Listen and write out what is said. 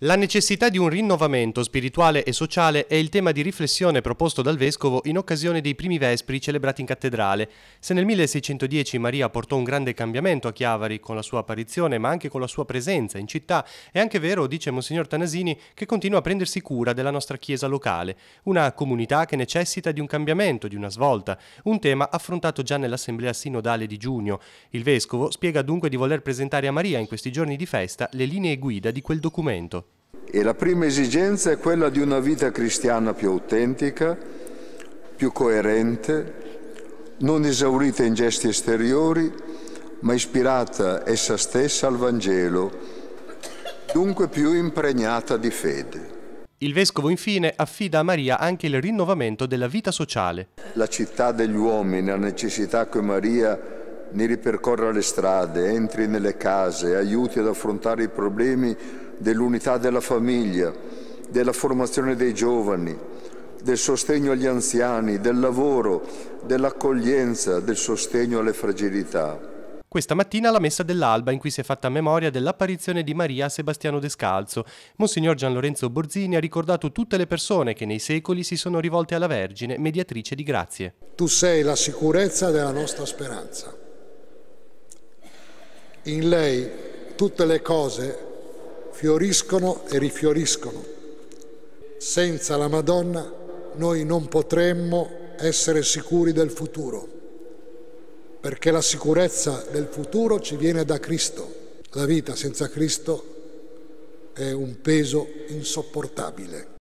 La necessità di un rinnovamento spirituale e sociale è il tema di riflessione proposto dal Vescovo in occasione dei primi vespri celebrati in cattedrale. Se nel 1610 Maria portò un grande cambiamento a Chiavari con la sua apparizione, ma anche con la sua presenza in città, è anche vero, dice Monsignor Tanasini, che continua a prendersi cura della nostra Chiesa locale, una comunità che necessita di un cambiamento, di una svolta, un tema affrontato già nell'Assemblea Sinodale di giugno. Il Vescovo spiega dunque di voler presentare a Maria in questi giorni di festa le linee guida di quel documento. E la prima esigenza è quella di una vita cristiana più autentica, più coerente, non esaurita in gesti esteriori, ma ispirata essa stessa al Vangelo, dunque più impregnata di fede. Il Vescovo infine affida a Maria anche il rinnovamento della vita sociale. La città degli uomini ha necessità che Maria ne ripercorra le strade, entri nelle case, aiuti ad affrontare i problemi dell'unità della famiglia, della formazione dei giovani, del sostegno agli anziani, del lavoro, dell'accoglienza, del sostegno alle fragilità. Questa mattina la messa dell'alba in cui si è fatta memoria dell'apparizione di Maria a Sebastiano Descalzo. Monsignor Gian Lorenzo Borzini ha ricordato tutte le persone che nei secoli si sono rivolte alla Vergine, mediatrice di grazie. Tu sei la sicurezza della nostra speranza. In lei tutte le cose fioriscono e rifioriscono. Senza la Madonna noi non potremmo essere sicuri del futuro, perché la sicurezza del futuro ci viene da Cristo. La vita senza Cristo è un peso insopportabile.